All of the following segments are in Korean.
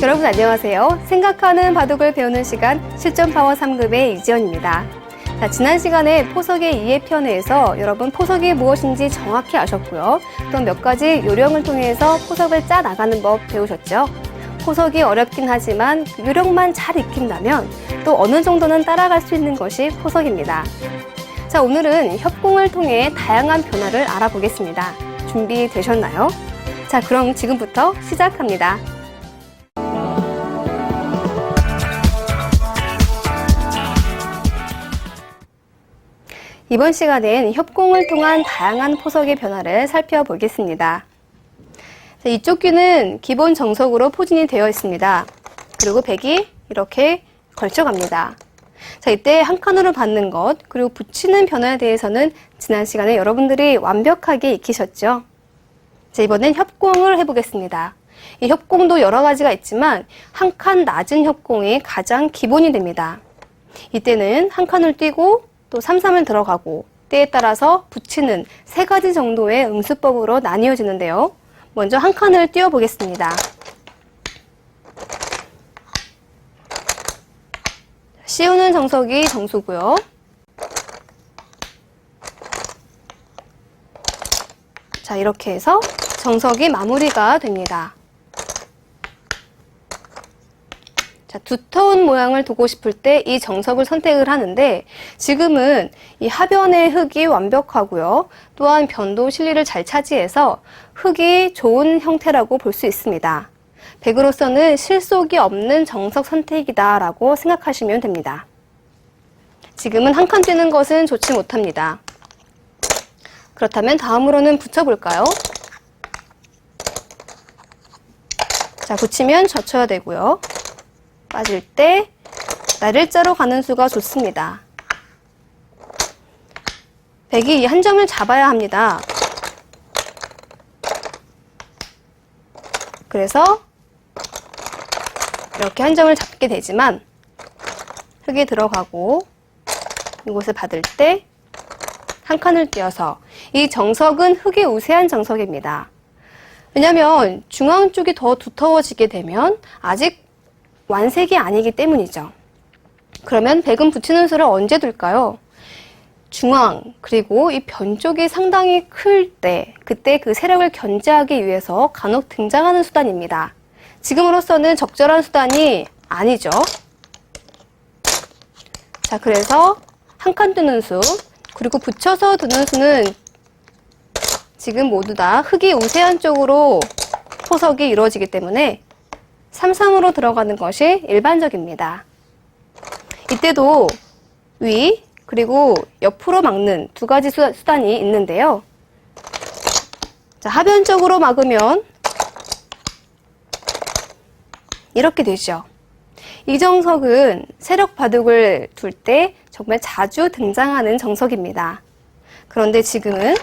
여러분 안녕하세요. 생각하는 바둑을 배우는 시간 실전파워 3급의 이지연입니다. 자, 지난 시간에 포석의 2회 편에서 여러분 포석이 무엇인지 정확히 아셨고요. 또 몇 가지 요령을 통해서 포석을 짜 나가는 법 배우셨죠? 포석이 어렵긴 하지만 요령만 잘 익힌다면 또 어느 정도는 따라갈 수 있는 것이 포석입니다. 자, 오늘은 협공을 통해 다양한 변화를 알아보겠습니다. 준비되셨나요? 자, 그럼 지금부터 시작합니다. 이번 시간엔 협공을 통한 다양한 포석의 변화를 살펴보겠습니다. 자, 이쪽 귀는 기본 정석으로 포진이 되어 있습니다. 그리고 백이 이렇게 걸쳐갑니다. 자, 이때 한 칸으로 받는 것, 그리고 붙이는 변화에 대해서는 지난 시간에 여러분들이 완벽하게 익히셨죠? 자, 이번엔 협공을 해보겠습니다. 이 협공도 여러 가지가 있지만 한 칸 낮은 협공이 가장 기본이 됩니다. 이때는 한 칸을 띄고 또 3-3을 들어가고 때에 따라서 붙이는 세 가지 정도의 응수법으로 나뉘어지는데요. 먼저 한 칸을 띄워 보겠습니다. 씌우는 정석이 정수고요. 자, 이렇게 해서 정석이 마무리가 됩니다. 자, 두터운 모양을 두고 싶을 때 이 정석을 선택을 하는데 지금은 이 하변의 흙이 완벽하고요. 또한 변도 실리를 잘 차지해서 흙이 좋은 형태라고 볼 수 있습니다. 백으로서는 실속이 없는 정석 선택이다라고 생각하시면 됩니다. 지금은 한 칸 뛰는 것은 좋지 못합니다. 그렇다면 다음으로는 붙여볼까요? 자, 붙이면 젖혀야 되고요. 빠질 때 날일자로 가는 수가 좋습니다. 백이 이 한 점을 잡아야 합니다. 그래서 이렇게 한 점을 잡게 되지만 흙이 들어가고 이곳을 받을 때 한 칸을 띄어서 이 정석은 흙이 우세한 정석입니다. 왜냐하면 중앙 쪽이 더 두터워지게 되면 아직 완색이 아니기 때문이죠. 그러면 백은 붙이는 수를 언제 둘까요? 중앙 그리고 이 변 쪽이 상당히 클 때 그때 그 세력을 견제하기 위해서 간혹 등장하는 수단입니다. 지금으로서는 적절한 수단이 아니죠. 자, 그래서 한 칸 두는 수 그리고 붙여서 두는 수는 지금 모두 다 흙이 우세한 쪽으로 포석이 이루어지기 때문에 3-3으로 들어가는 것이 일반적입니다. 이때도 위 그리고 옆으로 막는 두 가지 수단이 있는데요. 자, 하변적으로 막으면 이렇게 되죠. 이 정석은 세력 바둑을 둘 때 정말 자주 등장하는 정석입니다. 그런데 지금은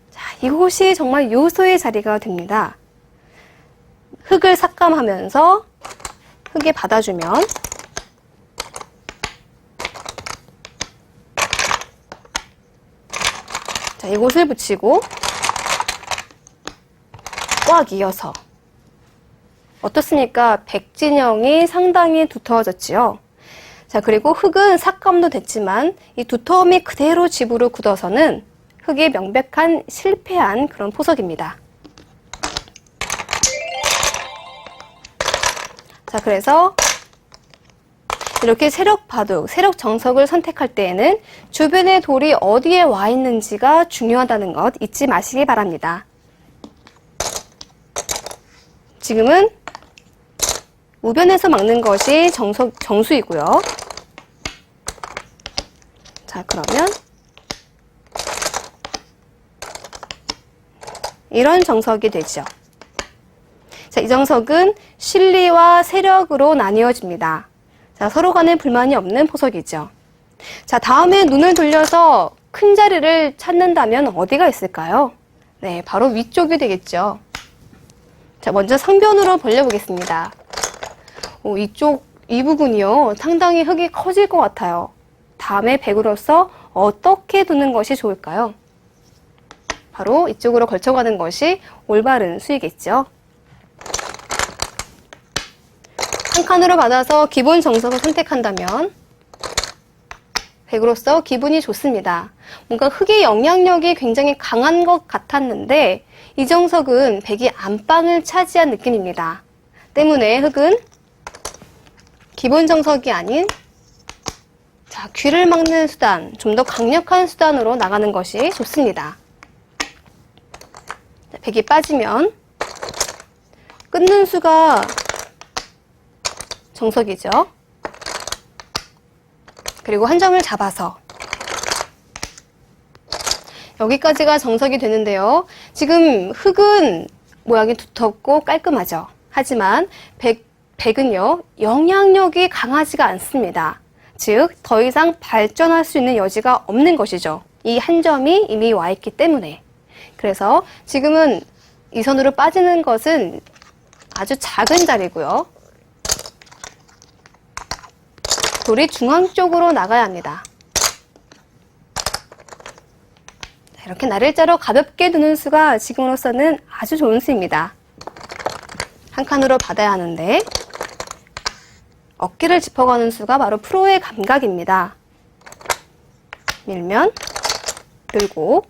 자, 이곳이 정말 요소의 자리가 됩니다. 흙을 삭감하면서 흙에 받아주면 자, 이곳을 붙이고 꽉 이어서 어떻습니까? 백진영이 상당히 두터워졌지요. 자, 그리고 흙은 삭감도 됐지만 이 두터움이 그대로 집으로 굳어서는 흙이 명백한 실패한 그런 포석입니다. 자, 그래서 이렇게 세력 바둑, 세력 정석을 선택할 때에는 주변의 돌이 어디에 와 있는지가 중요하다는 것 잊지 마시기 바랍니다. 지금은 우변에서 막는 것이 정수이고요. 자, 그러면 이런 정석이 되죠. 자, 이 정석은 실리와 세력으로 나뉘어집니다. 자, 서로 간에 불만이 없는 포석이죠. 자, 다음에 눈을 돌려서 큰 자리를 찾는다면 어디가 있을까요? 네, 바로 위쪽이 되겠죠. 자, 먼저 상변으로 벌려보겠습니다. 이 부분이요. 상당히 흙이 커질 것 같아요. 다음에 백으로서 어떻게 두는 것이 좋을까요? 바로 이쪽으로 걸쳐가는 것이 올바른 수이겠죠. 한 칸으로 받아서 기본 정석을 선택한다면 백으로서 기분이 좋습니다. 뭔가 흙의 영향력이 굉장히 강한 것 같았는데 이 정석은 백이 안방을 차지한 느낌입니다. 때문에 흙은 기본 정석이 아닌 귀를 막는 수단, 좀 더 강력한 수단으로 나가는 것이 좋습니다. 백이 빠지면 끊는 수가 정석이죠. 그리고 한 점을 잡아서 여기까지가 정석이 되는데요. 지금 흙은 모양이 두텁고 깔끔하죠. 하지만 백은요, 영향력이 강하지가 않습니다. 즉, 더 이상 발전할 수 있는 여지가 없는 것이죠. 이 한 점이 이미 와 있기 때문에. 그래서 지금은 이 선으로 빠지는 것은 아주 작은 자리고요. 돌이 중앙 쪽으로 나가야 합니다. 이렇게 나를자로 가볍게 두는 수가 지금으로서는 아주 좋은 수입니다. 한 칸으로 받아야 하는데 어깨를 짚어가는 수가 바로 프로의 감각입니다. 밀면 들고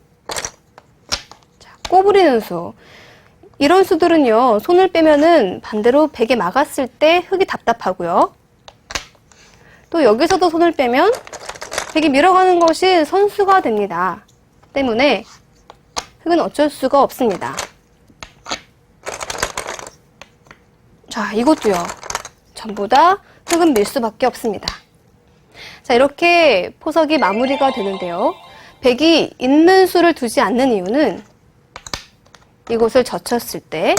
꼬부리는 수. 이런 수들은요, 손을 빼면은 반대로 백에 막았을 때 흙이 답답하고요. 또 여기서도 손을 빼면 백이 밀어가는 것이 선수가 됩니다. 때문에 흙은 어쩔 수가 없습니다. 자, 이것도요. 전부 다 흙은 밀 수밖에 없습니다. 자, 이렇게 포석이 마무리가 되는데요. 백이 있는 수를 두지 않는 이유는 이곳을 젖혔을 때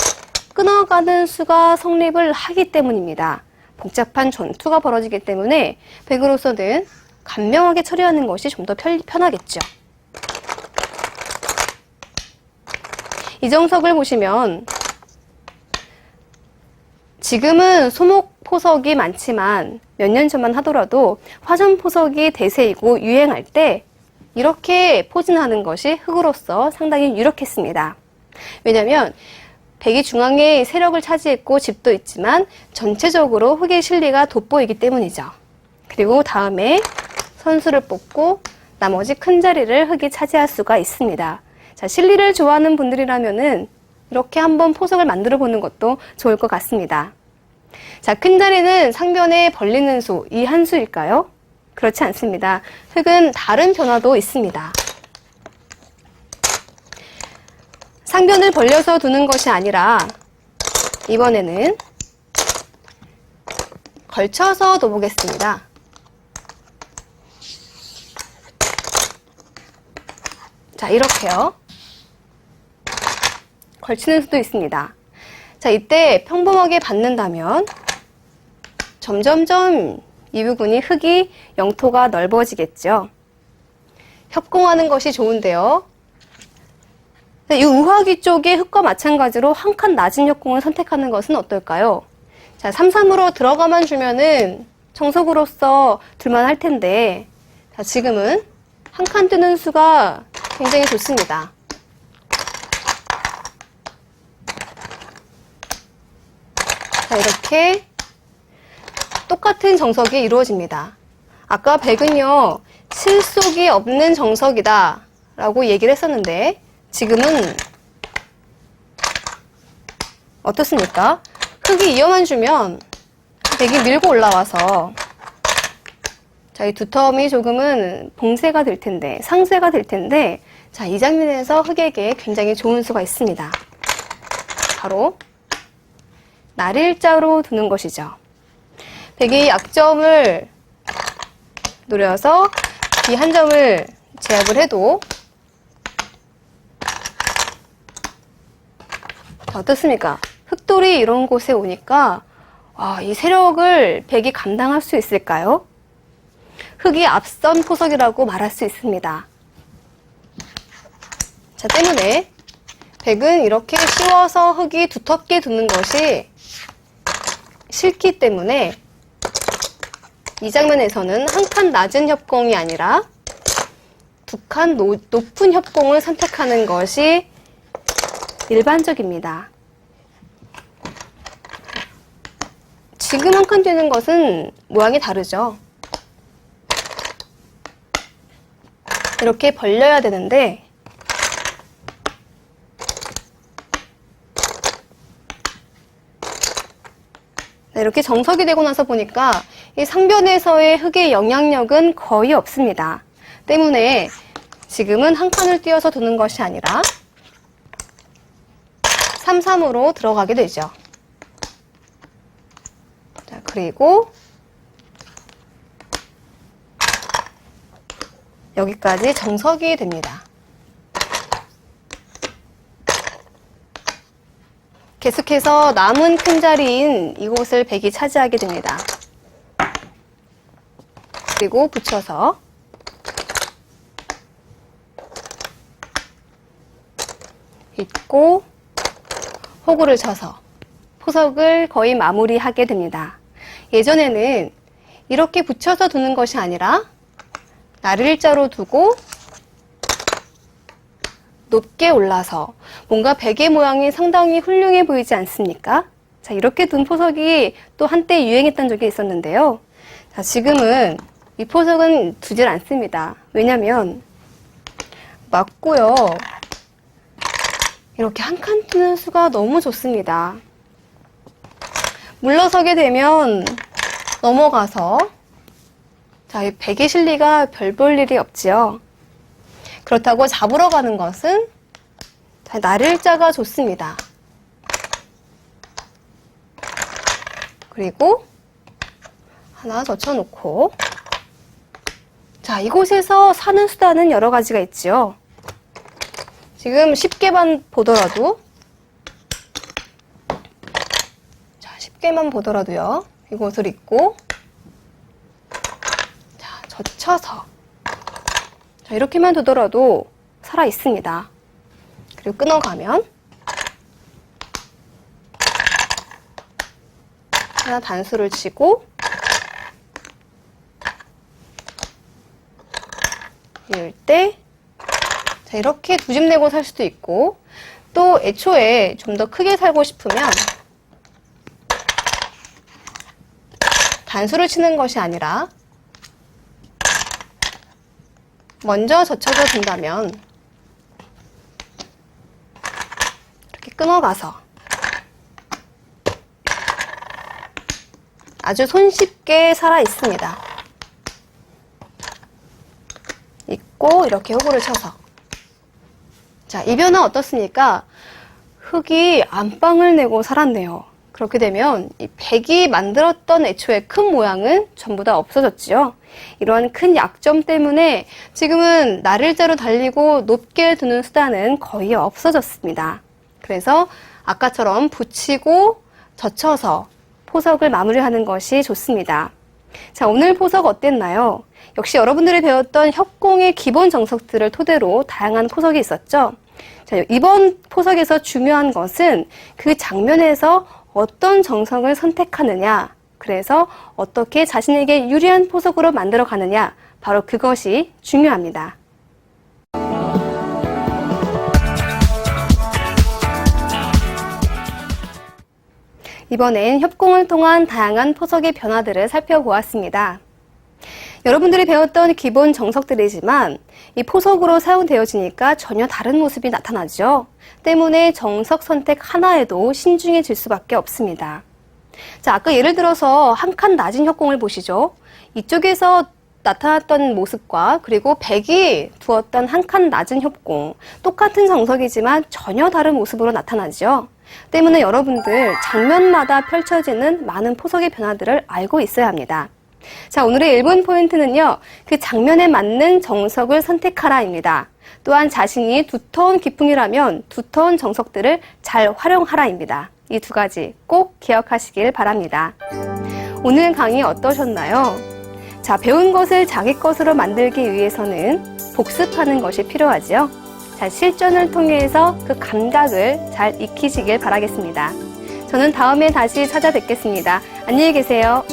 끊어가는 수가 성립을 하기 때문입니다. 복잡한 전투가 벌어지기 때문에 백으로서는 간명하게 처리하는 것이 좀 더 편하겠죠. 이 정석을 보시면 지금은 소목 포석이 많지만 몇 년 전만 하더라도 화전 포석이 대세이고 유행할 때 이렇게 포진하는 것이 흙으로서 상당히 유력했습니다. 왜냐하면 백이 중앙에 세력을 차지했고 집도 있지만 전체적으로 흙의 실리가 돋보이기 때문이죠. 그리고 다음에 선수를 뽑고 나머지 큰 자리를 흙이 차지할 수가 있습니다. 자, 실리를 좋아하는 분들이라면은 이렇게 한번 포석을 만들어 보는 것도 좋을 것 같습니다. 자, 큰 자리는 상변에 벌리는 수, 이 한 수일까요? 그렇지 않습니다. 흙은 다른 변화도 있습니다. 상변을 벌려서 두는 것이 아니라 이번에는 걸쳐서 둬보겠습니다. 자, 이렇게요. 걸치는 수도 있습니다. 자, 이때 평범하게 받는다면 점점점 이 부분이 흙이 영토가 넓어지겠죠. 협공하는 것이 좋은데요. 이 우하기 쪽의 흙과 마찬가지로 한 칸 낮은 협공을 선택하는 것은 어떨까요? 자, 3-3으로 들어가만 주면은 정석으로서 둘만할 텐데, 자, 지금은 한 칸 뜨는 수가 굉장히 좋습니다. 자, 이렇게 똑같은 정석이 이루어집니다. 아까 백은요, 실속이 없는 정석이다 라고 얘기를 했었는데 지금은 어떻습니까? 흙이 이어만 주면 백이 밀고 올라와서 자, 이 두텀이 조금은 봉쇄가 될 텐데, 상쇄가 될 텐데, 자, 이 장면에서 흙에게 굉장히 좋은 수가 있습니다. 바로 날일자로 두는 것이죠. 백이 약점을 노려서 이 한 점을 제압을 해도 자, 어떻습니까? 흙돌이 이런 곳에 오니까 이 세력을 백이 감당할 수 있을까요? 흙이 앞선 포석이라고 말할 수 있습니다. 자, 때문에 백은 이렇게 씌워서 흙이 두텁게 두는 것이 싫기 때문에 이 장면에서는 한 칸 낮은 협공이 아니라 두 칸 높은 협공을 선택하는 것이 일반적입니다. 지금 한 칸 뛰는 것은 모양이 다르죠. 이렇게 벌려야 되는데 이렇게 정석이 되고 나서 보니까 이 상변에서의 흙의 영향력은 거의 없습니다. 때문에 지금은 한 칸을 띄어서 두는 것이 아니라 3-3으로 들어가게 되죠. 자, 그리고 여기까지 정석이 됩니다. 계속해서 남은 큰 자리인 이곳을 백이 차지하게 됩니다. 그리고 붙여서 잇고 호구를 쳐서 포석을 거의 마무리하게 됩니다. 예전에는 이렇게 붙여서 두는 것이 아니라 나를 일자로 두고 높게 올라서 뭔가 베개 모양이 상당히 훌륭해 보이지 않습니까? 자, 이렇게 둔 포석이 또 한때 유행했던 적이 있었는데요. 자, 지금은 이 포석은 두질 않습니다. 왜냐면 맞고요. 이렇게 한 칸 뜨는 수가 너무 좋습니다. 물러서게 되면 넘어가서 자, 이 베개 실리가 별 볼 일이 없지요. 그렇다고 잡으러 가는 것은 나를자가 좋습니다. 그리고 하나 젖혀놓고 자, 이곳에서 사는 수단은 여러 가지가 있지요. 지금 10개만 보더라도 자, 10개만 보더라도요. 이곳을 잇고 자, 젖혀서 자, 이렇게만 두더라도 살아 있습니다. 그리고 끊어가면 하나 단수를 치고 이럴 때 자, 이렇게 두 집 내고 살 수도 있고 또 애초에 좀 더 크게 살고 싶으면 단수를 치는 것이 아니라 먼저 젖혀서 둔다면 이렇게 끊어가서 아주 손쉽게 살아 있습니다. 있고 이렇게 호구를 쳐서 자, 이 변화 어떻습니까? 흙이 안방을 내고 살았네요. 그렇게 되면 이 백이 만들었던 애초에 큰 모양은 전부 다 없어졌지요. 이러한 큰 약점 때문에 지금은 나를자로 달리고 높게 두는 수단은 거의 없어졌습니다. 그래서 아까처럼 붙이고 젖혀서 포석을 마무리하는 것이 좋습니다. 자, 오늘 포석 어땠나요? 역시 여러분들이 배웠던 협공의 기본 정석들을 토대로 다양한 포석이 있었죠. 자, 이번 포석에서 중요한 것은 그 장면에서 어떤 정석을 선택하느냐, 그래서 어떻게 자신에게 유리한 포석으로 만들어 가느냐, 바로 그것이 중요합니다. 이번엔 협공을 통한 다양한 포석의 변화들을 살펴보았습니다. 여러분들이 배웠던 기본 정석들이지만 이 포석으로 사용되어지니까 전혀 다른 모습이 나타나죠. 때문에 정석 선택 하나에도 신중해질 수밖에 없습니다. 자, 아까 예를 들어서 한 칸 낮은 협공을 보시죠. 이쪽에서 나타났던 모습과 그리고 백이 두었던 한 칸 낮은 협공, 똑같은 정석이지만 전혀 다른 모습으로 나타나죠. 때문에 여러분들 장면마다 펼쳐지는 많은 포석의 변화들을 알고 있어야 합니다. 자, 오늘의 1번 포인트는요, 그 장면에 맞는 정석을 선택하라입니다. 또한 자신이 두터운 기풍이라면 두터운 정석들을 잘 활용하라입니다. 이 두 가지 꼭 기억하시길 바랍니다. 오늘 강의 어떠셨나요? 자, 배운 것을 자기 것으로 만들기 위해서는 복습하는 것이 필요하지요. 자, 실전을 통해서 그 감각을 잘 익히시길 바라겠습니다. 저는 다음에 다시 찾아뵙겠습니다. 안녕히 계세요.